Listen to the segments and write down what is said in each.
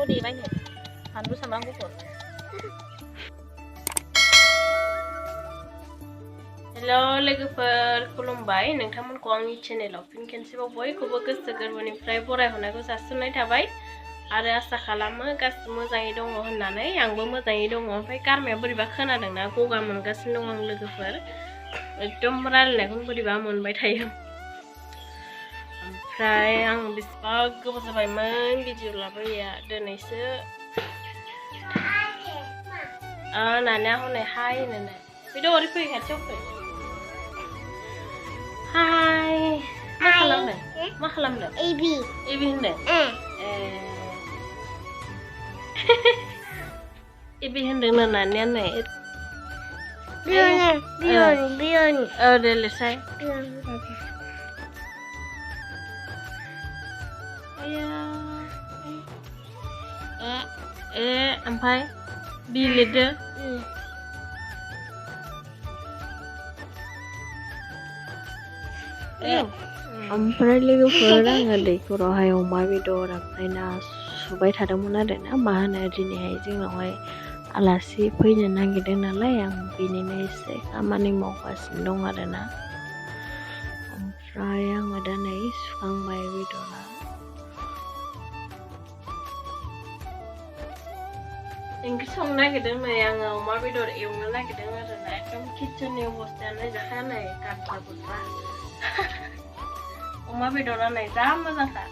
देबाय नो फानलु सामब्राम गुफुर हेल' लोगोफोर खुलुमबाय नोंथांमोनखौ आंनि चेनेलाव फिन खेनसेबाव बयखौबो गोसो गोरबोनिफ्राय बरायहरनायखौ जासिहरनाय थाबाय आरो आसा खालामो गासिबो मोजाङै दङ होननानै आंबो मोजाङै दङ ओमफ्राय गारमाया बोरैबा खोनादोंना गगा मोनगासिनो दं आं लोगोफोर एकदम रायलायनायखौनो बोरैबा मोनबाय थायो ओमफ्राय आं बेसेबा गोबाव जाबायमोन भिडिअ लाबोया दिनैसो नानिया हनै हाय होनो बे ओरै फै खाथियाव फै हाय मा खालामदों एबि होनदों एबि होनदों ना नानिया नै बियन दे लिरसाय ओमफ्राय बि लिरदो ओमफ्राय लोगोफोर आङो दैखरावहाय अमा बेदर ओमफ्राय ना सुबाय थादोंमोन आरोना मा होनो दिनैहाय जोंनावहाय आलासि फैनो नागिरदों नालाय आं बेनिनो एसे खामानि मावगासिनो दं आरोना ओमफ्राय आङो दा नै सुखांबाय बेदरा ओंख्रि संनो नागिरदों नै आङो अमा बेदर एवनो नागिरदों आरोना एकदम किटचेननि अबस्थायानो जाखाया नै गाद्रा गुद्रा अमा बेदरा नै जा मोजांखा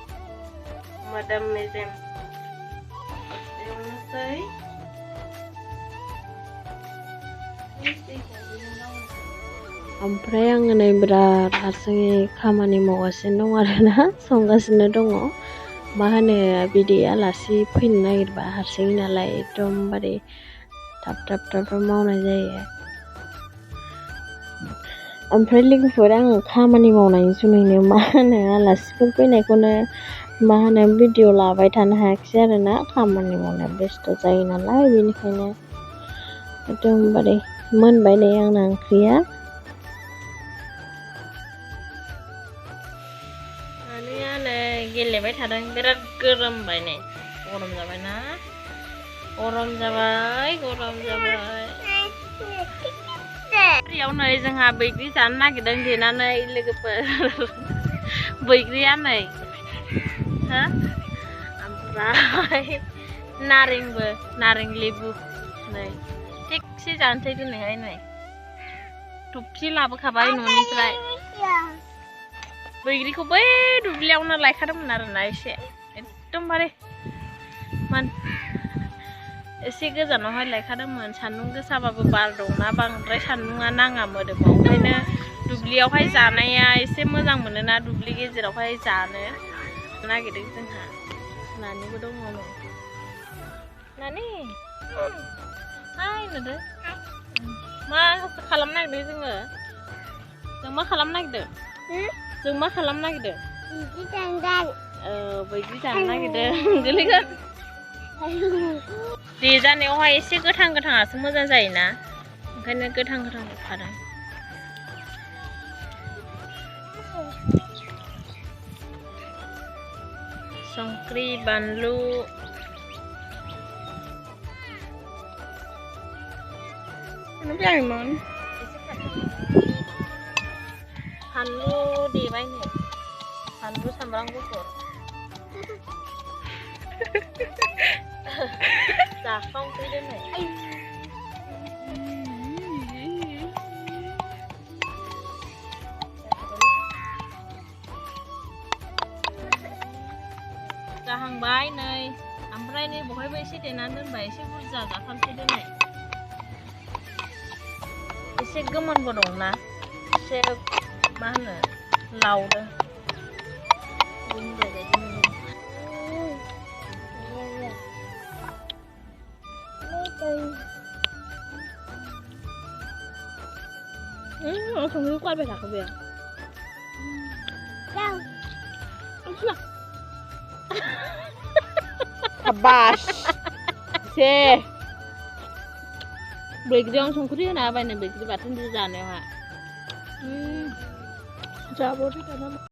मोदोम मेजेम एवनोसै ओमफ्राय आङो नै बिराद हारसिङै खामानि मावगासिनो दं आरोना संगासिनो दङ मा होनो बिदि आलासि फैनो नागिरबा हारसिङै नालाय एकदमबारे थाब मावनाय जायो ओमफ्राय लोगोफोर आङो खामानि मावनायनि जुनैनो मा होनो आलासिफोर फैनायखौनो मा होनो भिडिअ लाबाय थानो हायाखिसै आरोना खामानि मावनाया बेस्थ' जायो नालाय बेनिखायनो एकदमबारे मोनबाय नै आंना ओंख्रिया नानिया नै गेलेबाय थादों बिराद गोरोमबाय नै गरम जाबायना गरम जाबाय बेयाव नै जोंहा बैग्रि जानो नागिरदों देनानै लोगोफोर बैग्रिया नै हो ओमफ्राय नारें लेबु नै थिगसे जानोसै दिनैहाय नै थफि लाबोखाबाय न'निफ्राय बैग्रिखौ बै दुब्लियावनो लायखादोंमोन आरोना एकदमबारे एसे गोजानावहाय लायखादोंमोन सान्दुं गोसाबाबो बार दंना बांद्राय सान्दुङा नाङा मोदोमाव ओंखायनो दुब्लियावहाय जानाया एसे मोजां मोनोना दुब्लि गेजेरावहाय जानो नागिरदों जोंहा नानिबो दङ नानि हाय होनदो मा खालामनो नागिरदों जों मा खालामनो नागिरदों बैग्रि जानो नागिरदों गोलैगोन देजानायावहाय एसे गोथाङासो मोजां जायोना ओंखायनो गोथां होखादों संख्रि बानलु फानलु देबाय नो फानलु सामब्राम गुफुर जाखांफैदो नै जाहांबाय नै ओमफ्राय नै बहायबो एसे देनानै दोनबाय एसे बुरजा जाखानोसै दोनै एसे गोमोनबो दंना एसे मा होनो लावदों संख्रि गारबाय थाखो बे Habas से बैग्रियाव संख्रि होना होबाय नो बैग्रि बाथोन जानायावहा जाबावदो दाना